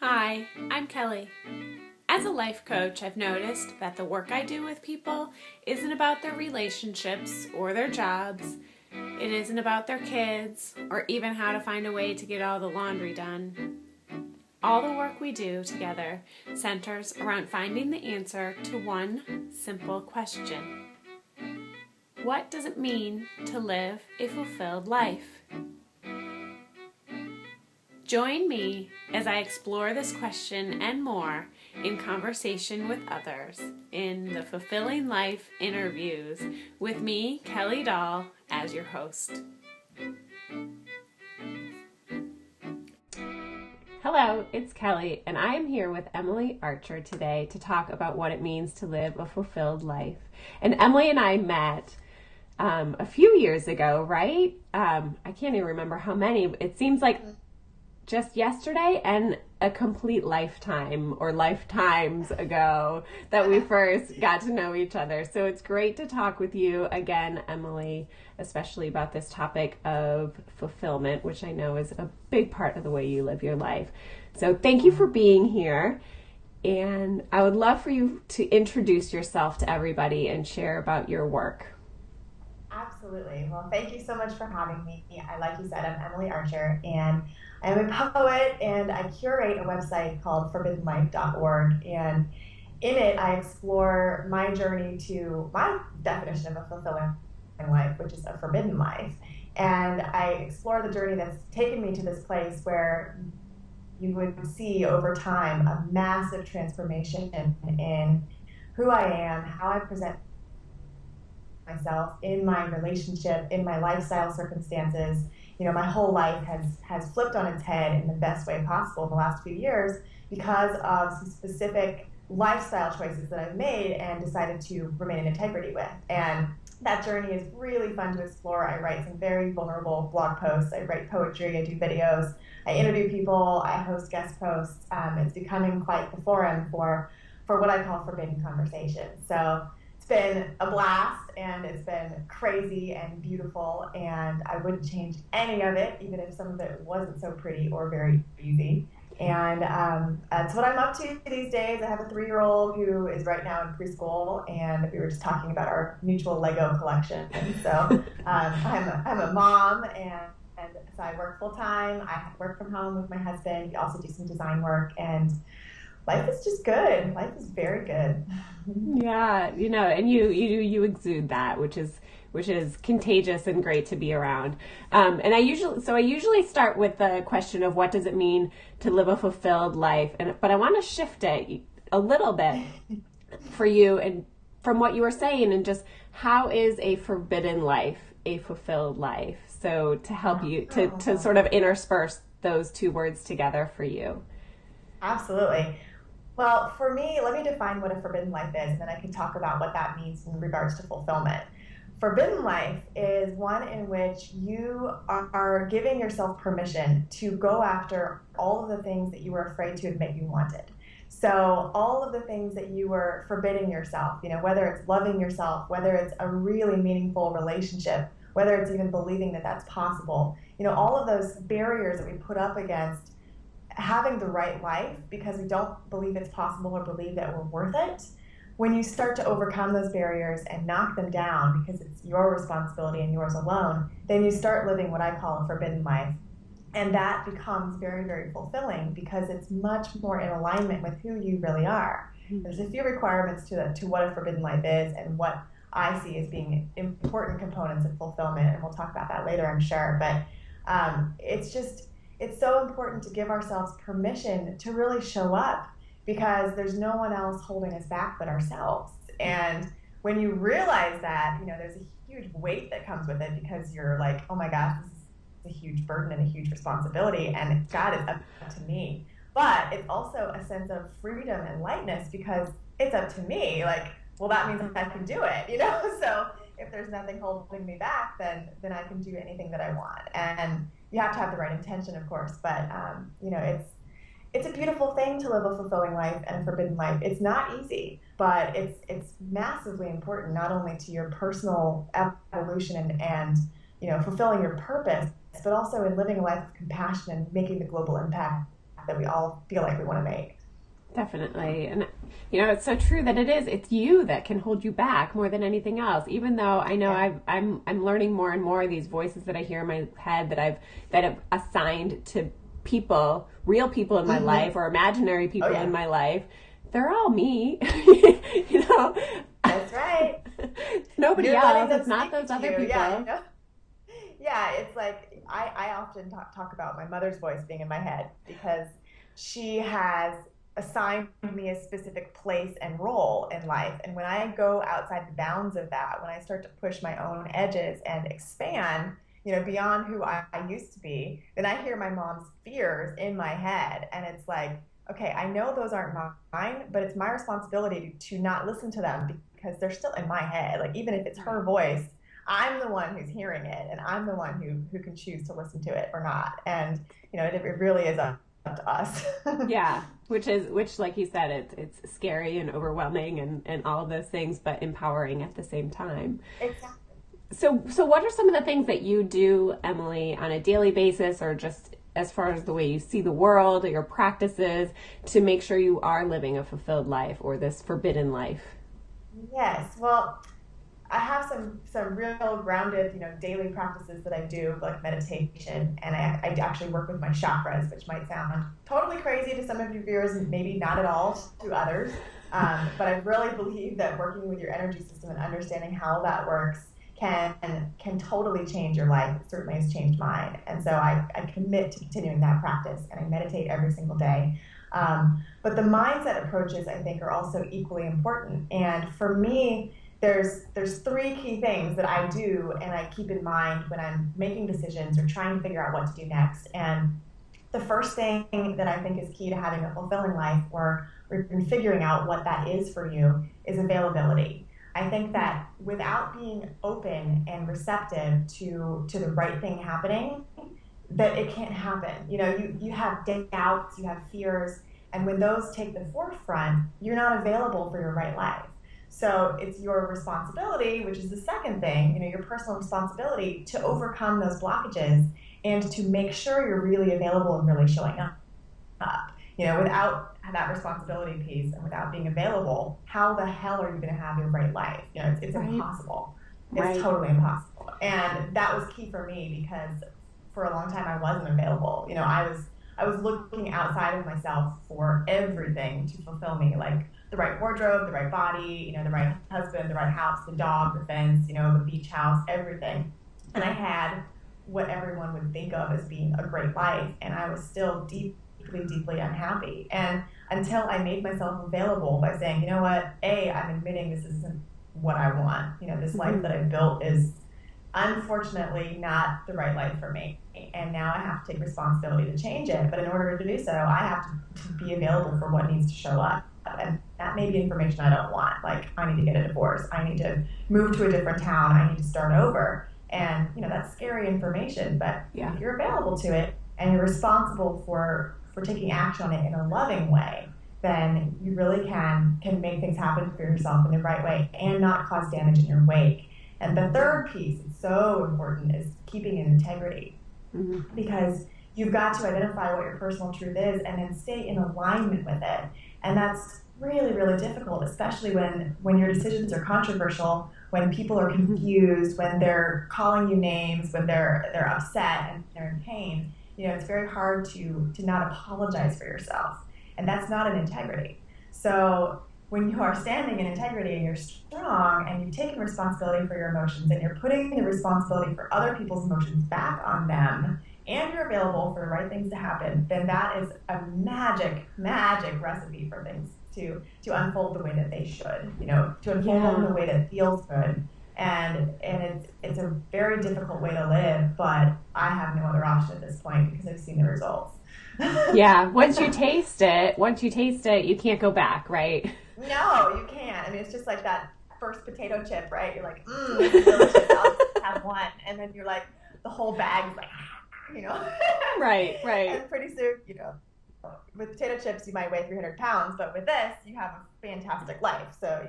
Hi, I'm Kelly. As a life coach, I've noticed that the work I do with people isn't about their relationships or their jobs. It isn't about their kids or even how to find a way to get all the laundry done. All the work we do together centers around finding the answer to one simple question. What does it mean to live a fulfilled life? Join me as I explore this question and more in conversation with others in the Fulfilling Life interviews with me, Kelly Dahl, as your host. Hello, it's Kelly, and I am here with Emelie Archer today to talk about what it means to live a fulfilled life. And Emelie and I met a few years ago, right? I can't even remember how many. It seems like just yesterday and a complete lifetime or lifetimes ago that we first got to know each other. So it's great to talk with you again, Emelie, especially about this topic of fulfillment, which I know is a big part of the way you live your life. So thank you for being here. And I would love for you to introduce yourself to everybody and share about your work. Absolutely. Well, thank you so much for having me. Like you said, I'm Emelie Archer, and I'm a poet, and I curate a website called forbiddenlife.org. And in it, I explore my journey to my definition of a fulfilling life, which is a forbidden life. And I explore the journey that's taken me to this place where you would see over time a massive transformation in who I am, how I present myself in my relationship, in my lifestyle circumstances. You know, my whole life has flipped on its head in the best way possible in the last few years because of some specific lifestyle choices that I've made and decided to remain in integrity with. And that journey is really fun to explore. I write some very vulnerable blog posts. I write poetry. I do videos. I interview people. I host guest posts. It's becoming quite the forum for what I call forbidden conversations. So it's been a blast, and it's been crazy and beautiful, and I wouldn't change any of it, even if some of it wasn't so pretty or very easy. And that's what I'm up to these days. I have a 3-year-old who is right now in preschool, and we were just talking about our mutual Lego collection. So I'm a mom, and so I work full time. I work from home with my husband. We also do some design work, and life is just good. Life is very good. Yeah, you know, and you exude that, which is contagious and great to be around. And I usually start with the question of what does it mean to live a fulfilled life, but I want to shift it a little bit for you and from what you were saying, and just how is a forbidden life a fulfilled life? So to help you to sort of intersperse those two words together for you. Absolutely. Well, for me, let me define what a forbidden life is, and then I can talk about what that means in regards to fulfillment. Forbidden life is one in which you are giving yourself permission to go after all of the things that you were afraid to admit you wanted. So all of the things that you were forbidding yourself, you know, whether it's loving yourself, whether it's a really meaningful relationship, whether it's even believing that that's possible, you know, all of those barriers that we put up against having the right life because we don't believe it's possible or believe that we're worth it. When you start to overcome those barriers and knock them down because it's your responsibility and yours alone, then you start living what I call a forbidden life. And that becomes very, very fulfilling because it's much more in alignment with who you really are. There's a few requirements to what a forbidden life is and what I see as being important components of fulfillment, and we'll talk about that later, I'm sure. But it's so important to give ourselves permission to really show up because there's no one else holding us back but ourselves. And when you realize that, you know, there's a huge weight that comes with it because you're like, oh my gosh, this is a huge burden and a huge responsibility, and God, it's up to me. But it's also a sense of freedom and lightness because it's up to me. Like, well, that means I can do it, you know? So if there's nothing holding me back, then I can do anything that I want. And you have to have the right intention, of course, but you know, it's a beautiful thing to live a fulfilling life and a forbidden life. It's not easy, but it's massively important, not only to your personal evolution and you know, fulfilling your purpose, but also in living a life of compassion and making the global impact that we all feel like we want to make. Definitely. And, it's so true that it's you that can hold you back more than anything else. Even though I know I'm learning more and more, these voices that I hear in my head that have assigned to people, real people in my life or imaginary people in my life, they're all me. That's right. Nobody else. It's not those other people. Yeah, it's like I often talk about my mother's voice being in my head because she has assigned me a specific place and role in life. And when I go outside the bounds of that, when I start to push my own edges and expand, beyond who I used to be, then I hear my mom's fears in my head. And it's like, okay, I know those aren't mine, but it's my responsibility to not listen to them because they're still in my head. Like, even if it's her voice, I'm the one who's hearing it, and I'm the one who can choose to listen to it or not. And, it really is up to us. Yeah. Which, like you said, it's scary and overwhelming and all of those things, but empowering at the same time. Exactly. So what are some of the things that you do, Emelie, on a daily basis, or just as far as the way you see the world or your practices, to make sure you are living a fulfilled life or this forbidden life? Yes. Well, I have some real grounded, daily practices that I do, like meditation, and I actually work with my chakras, which might sound totally crazy to some of your viewers and maybe not at all to others. But I really believe that working with your energy system and understanding how that works can totally change your life. It certainly has changed mine. And so I commit to continuing that practice, and I meditate every single day. But the mindset approaches, I think, are also equally important. And for me, there's three key things that I do and I keep in mind when I'm making decisions or trying to figure out what to do next. And the first thing that I think is key to having a fulfilling life, or in figuring out what that is for you, is availability. I think that without being open and receptive to the right thing happening, that it can't happen. You have doubts, you have fears, and when those take the forefront, you're not available for your right life. So it's your responsibility, which is the second thing, your personal responsibility to overcome those blockages and to make sure you're really available and really showing up. Without that responsibility piece and without being available, how the hell are you going to have your right life? It's right. Impossible. It's totally impossible. And that was key for me because for a long time I wasn't available. I was looking outside of myself for everything to fulfill me, like the right wardrobe, the right body, the right husband, the right house, the dog, the fence, the beach house, everything. And I had what everyone would think of as being a great life, and I was still deeply unhappy. And until I made myself available by saying, you know what, I'm admitting this isn't what I want. This life that I built is unfortunately not the right life for me. And now I have to take responsibility to change it. But in order to do so, I have to be available for what needs to show up. And that may be information I don't want. Like, I need to get a divorce. I need to move to a different town. I need to start over. And, that's scary information. But if you're available to it and you're responsible for taking action on it in a loving way, then you really can make things happen for yourself in the right way and not cause damage in your wake. And the third piece, it's so important, is keeping in integrity. Mm-hmm. Because you've got to identify what your personal truth is and then stay in alignment with it. And that's really, really difficult, especially when your decisions are controversial, when people are confused, when they're calling you names, when they're upset and they're in pain. It's very hard to not apologize for yourself. And that's not an integrity. So when you are standing in integrity and you're strong and you've taken responsibility for your emotions and you're putting the responsibility for other people's emotions back on them, and you're available for the right things to happen, then that is a magic recipe for things to unfold the way that they should, to unfold in a way that feels good. And it's a very difficult way to live, but I have no other option at this point because I've seen the results. Yeah, once you taste it, you can't go back, right? No, you can't. I mean, it's just like that first potato chip, right? You're like, this is delicious. I'll just have one. And then you're like, the whole bag's like, Right. And pretty soon, with potato chips, you might weigh 300 pounds, but with this, you have a fantastic life. So,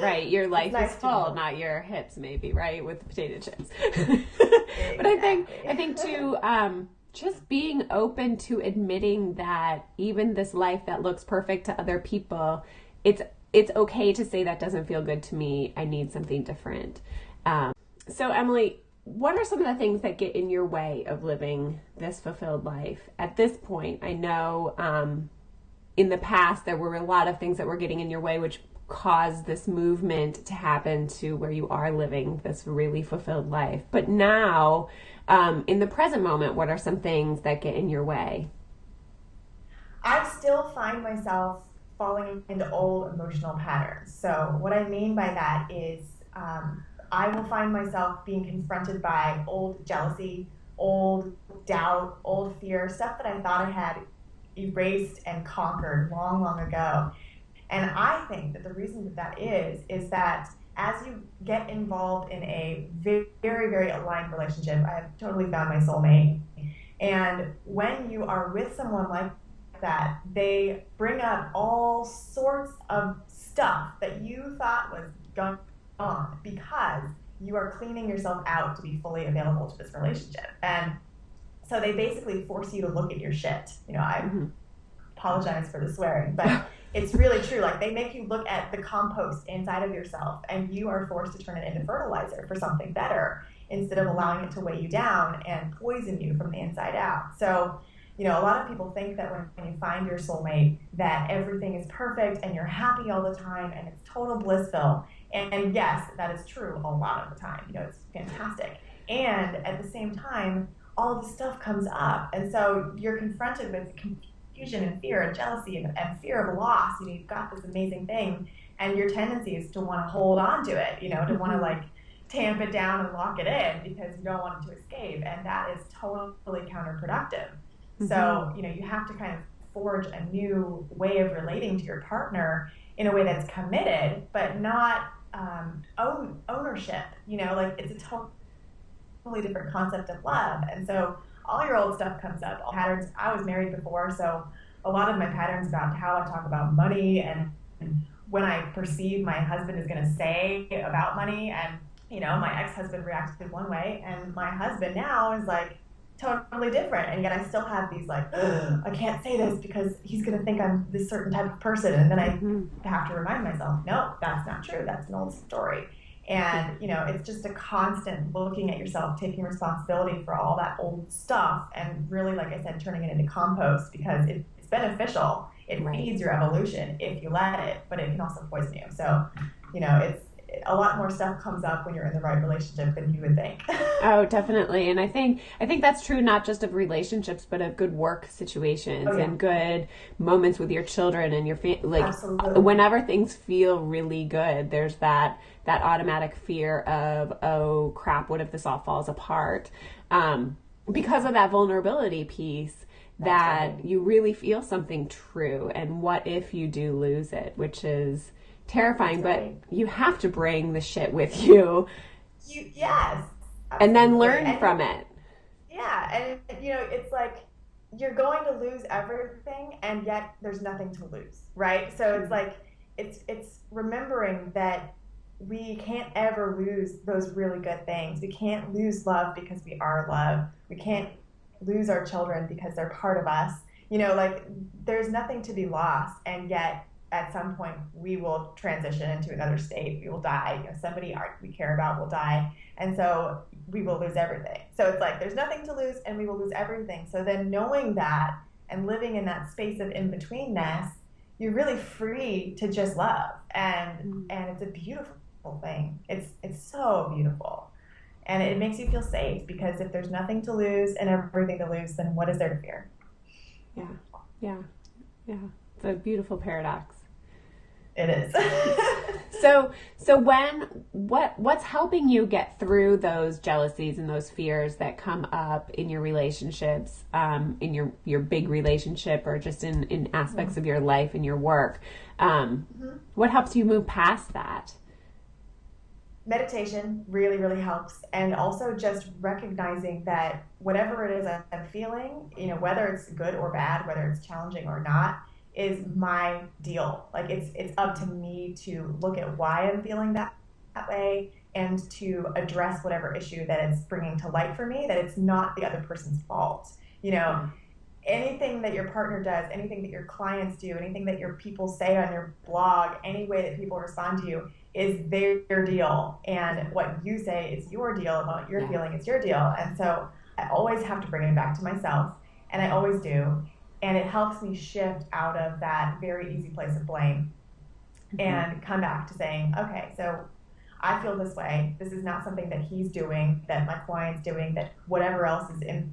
Right. Your life is full, not your hips, maybe, right? With the potato chips. Exactly. But I think too, Just being open to admitting that even this life that looks perfect to other people, it's it's okay to say that doesn't feel good to me. I need something different. So Emelie, what are some of the things that get in your way of living this fulfilled life at this point? I know in the past there were a lot of things that were getting in your way, which caused this movement to happen to where you are living this really fulfilled life. But now, in the present moment, what are some things that get in your way? I still find myself falling into old emotional patterns. So, what I mean by that is I will find myself being confronted by old jealousy, old doubt, old fear, stuff that I thought I had erased and conquered long, long ago. And I think that the reason that that is that as you get involved in a very, very aligned relationship, I have totally found my soulmate. And when you are with someone like that, they bring up all sorts of stuff that you thought was going on because you are cleaning yourself out to be fully available to this relationship. And so they basically force you to look at your shit. I apologize for the swearing, but it's really true. Like, they make you look at the compost inside of yourself, and you are forced to turn it into fertilizer for something better instead of allowing it to weigh you down and poison you from the inside out. So, a lot of people think that when you find your soulmate, that everything is perfect and you're happy all the time and it's total blissful. And yes, that is true a lot of the time. It's fantastic. And at the same time, all this stuff comes up. And so you're confronted with confusion and fear and jealousy and fear of loss. You've got this amazing thing, and your tendency is to want to hold on to it, to want to like tamp it down and lock it in because you don't want it to escape. And that is totally counterproductive. So, you have to kind of forge a new way of relating to your partner in a way that's committed, but not ownership. Like, it's a totally different concept of love. And so all your old stuff comes up, all patterns. I was married before, so a lot of my patterns about how I talk about money and when I perceive my husband is going to say about money. And, my ex-husband reacted one way, and my husband now is like, totally different, and yet I still have these like, I can't say this because he's going to think I'm this certain type of person, and then I have to remind myself, no, that's not true. That's an old story. And it's just a constant looking at yourself, taking responsibility for all that old stuff, and really, like I said, turning it into compost because it's beneficial. It feeds your evolution if you let it, but it can also poison you. So, it's a lot more stuff comes up when you're in the right relationship than you would think. Oh, definitely. And I think that's true not just of relationships, but of good work situations and good moments with your children and your family. Absolutely. Whenever things feel really good, there's that automatic fear of, oh crap, what if this all falls apart? Because of that vulnerability piece, that you really feel something true. And what if you do lose it, which is terrifying, but you have to bring the shit with you. Yes. Absolutely. And then learn from it. Yeah, and it's like you're going to lose everything, and yet there's nothing to lose, right? So it's like it's remembering that we can't ever lose those really good things. We can't lose love because we are love. We can't lose our children because they're part of us. Like, there's nothing to be lost, and yet at some point we will transition into another state. We will die. Somebody we care about will die. And so we will lose everything. So it's like, there's nothing to lose and we will lose everything. So then knowing that and living in that space of in-betweenness, you're really free to just love. And it's a beautiful thing. It's so beautiful. And it makes you feel safe, because if there's nothing to lose and everything to lose, then what is there to fear? Yeah. It's a beautiful paradox. It is. So what's helping you get through those jealousies and those fears that come up in your relationships, in your big relationship, or just in aspects of your life and your work? What helps you move past that? Meditation really, really helps. And also just recognizing that whatever it is I'm feeling, whether it's good or bad, whether it's challenging or not, is my deal. Like, it's up to me to look at why I'm feeling that way and to address whatever issue that it's bringing to light for me, that it's not the other person's fault. You know, anything that your partner does, anything that your clients do, anything that your people say on your blog, any way that people respond to you is their deal. And what you say is your deal, and what you're feeling is your deal. And so I always have to bring it back to myself, and I always do. And it helps me shift out of that very easy place of blame and come back to saying, okay, so I feel this way. This is not something that he's doing, that my client's doing, that whatever else is in,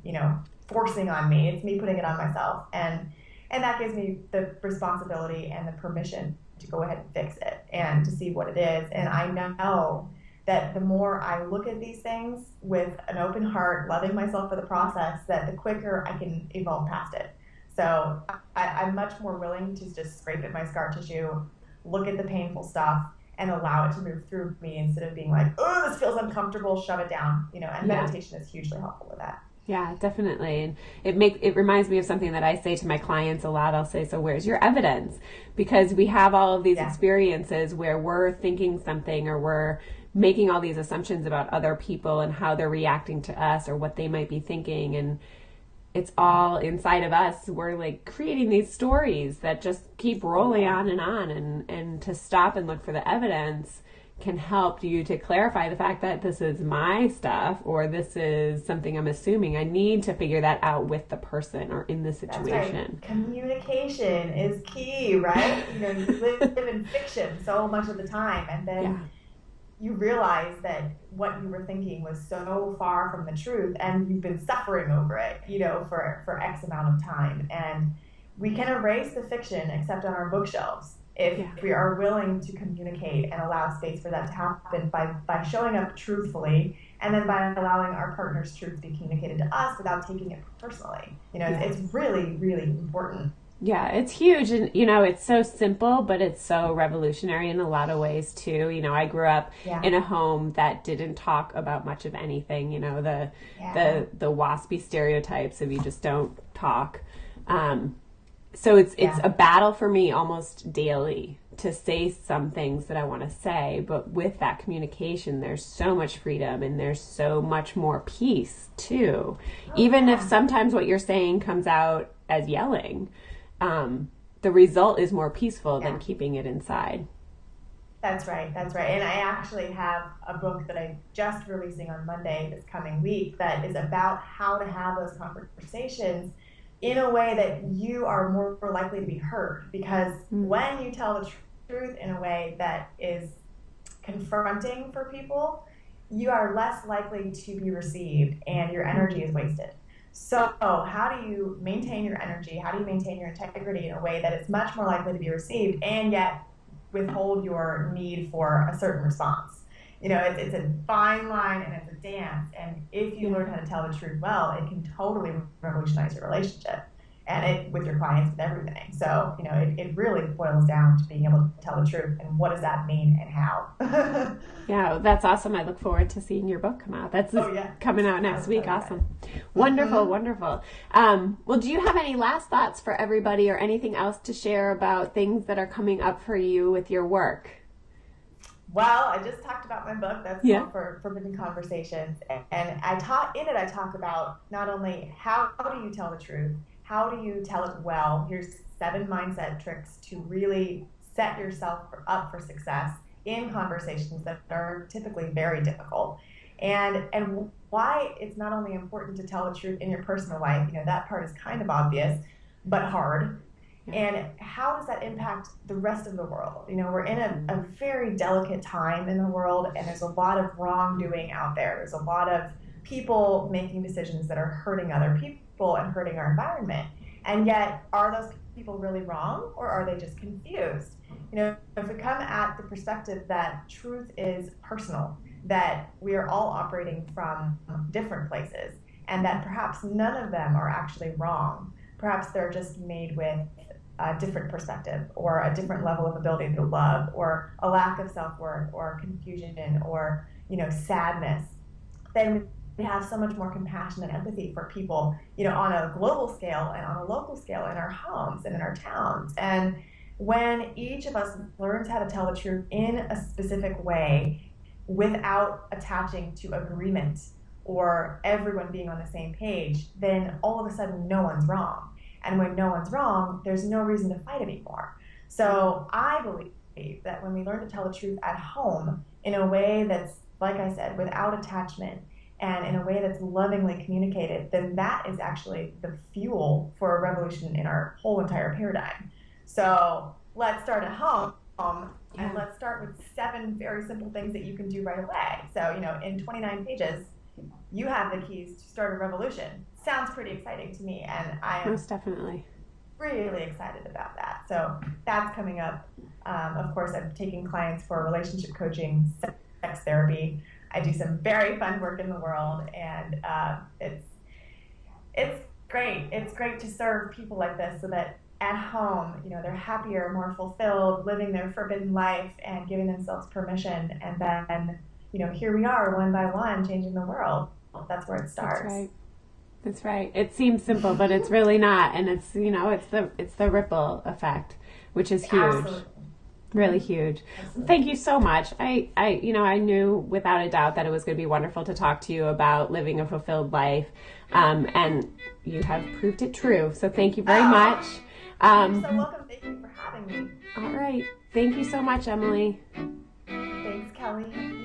forcing on me. It's me putting it on myself. And that gives me the responsibility and the permission to go ahead and fix it and to see what it is. And I know that the more I look at these things with an open heart, loving myself for the process, that the quicker I can evolve past it. So I'm much more willing to just scrape at my scar tissue, look at the painful stuff, and allow it to move through me instead of being like, oh, this feels uncomfortable, shove it down. And meditation is hugely helpful with that. Yeah, definitely. And it reminds me of something that I say to my clients a lot. I'll say, so where's your evidence? Because we have all of these experiences where we're thinking something, or we're making all these assumptions about other people and how they're reacting to us or what they might be thinking. And it's all inside of us. We're like creating these stories that just keep rolling on. And to stop and look for the evidence can help you to clarify the fact that this is my stuff, or this is something I'm assuming. I need to figure that out with the person or in the situation. Right. Communication is key, right? You live in fiction so much of the time, and then you realize that what you were thinking was so far from the truth, and you've been suffering over it, for X amount of time. And we can erase the fiction except on our bookshelves if we are willing to communicate and allow space for that to happen by showing up truthfully, and then by allowing our partner's truth to be communicated to us without taking it personally. It's really, really important. Yeah, it's huge. And, it's so simple, but it's so revolutionary in a lot of ways, too. I grew up in a home that didn't talk about much of anything, the waspy stereotypes of you just don't talk. So it's a battle for me almost daily to say some things that I want to say. But with that communication, there's so much freedom, and there's so much more peace, too. Even if sometimes what you're saying comes out as yelling. The result is more peaceful than keeping it inside. That's right. And I actually have a book that I'm just releasing on Monday this coming week that is about how to have those conversations in a way that you are more likely to be heard. Because when you tell the truth in a way that is confronting for people, you are less likely to be received, and your energy is wasted. So how do you maintain your energy? How do you maintain your integrity in a way that is much more likely to be received, and yet withhold your need for a certain response? It's a fine line, and it's a dance. And if you learn how to tell the truth well, it can totally revolutionize your relationship, and it with your clients, with everything. So, it really boils down to being able to tell the truth, and what does that mean and how. Yeah, that's awesome. I look forward to seeing your book come out. That's coming out next week. Awesome. Wonderful. Well, do you have any last thoughts for everybody, or anything else to share about things that are coming up for you with your work? Well, I just talked about my book. That's called Forbidden Conversations. And I talk about not only how do you tell the truth, how do you tell it well. Here's 7 mindset tricks to really set yourself up for success in conversations that are typically very difficult. And why it's not only important to tell the truth in your personal life, that part is kind of obvious, but hard. And how does that impact the rest of the world? We're in a very delicate time in the world, and there's a lot of wrongdoing out there. There's a lot of people making decisions that are hurting other people and hurting our environment. And yet, are those people really wrong, or are they just confused? If we come at the perspective that truth is personal, that we are all operating from different places, and that perhaps none of them are actually wrong. Perhaps they're just made with a different perspective, or a different level of ability to love, or a lack of self-worth, or confusion, or sadness. Then we have so much more compassion and empathy for people, on a global scale and on a local scale, in our homes and in our towns. And when each of us learns how to tell the truth in a specific way without attaching to agreement or everyone being on the same page, then all of a sudden no one's wrong. And when no one's wrong, there's no reason to fight anymore. So I believe that when we learn to tell the truth at home in a way that's, like I said, without attachment and in a way that's lovingly communicated, then that is actually the fuel for a revolution in our whole entire paradigm. So let's start at home. And let's start with 7 very simple things that you can do right away. So, in 29 pages, you have the keys to start a revolution. Sounds pretty exciting to me, and I am most definitely really excited about that. So that's coming up. Of course, I'm taking clients for relationship coaching, sex therapy. I do some very fun work in the world, and it's great. It's great to serve people like this so that at home, they're happier, more fulfilled, living their forbidden life and giving themselves permission. And then, here we are one by one changing the world. That's where it starts. That's right. That's right. It seems simple, but it's really not. And it's, it's the ripple effect, which is huge. Absolutely. Really huge. Absolutely. Thank you so much. I knew without a doubt that it was going to be wonderful to talk to you about living a fulfilled life. And you have proved it true. So thank you very much. You're so welcome. Thank you for having me. All right. Thank you so much, Emelie. Thanks, Kelly.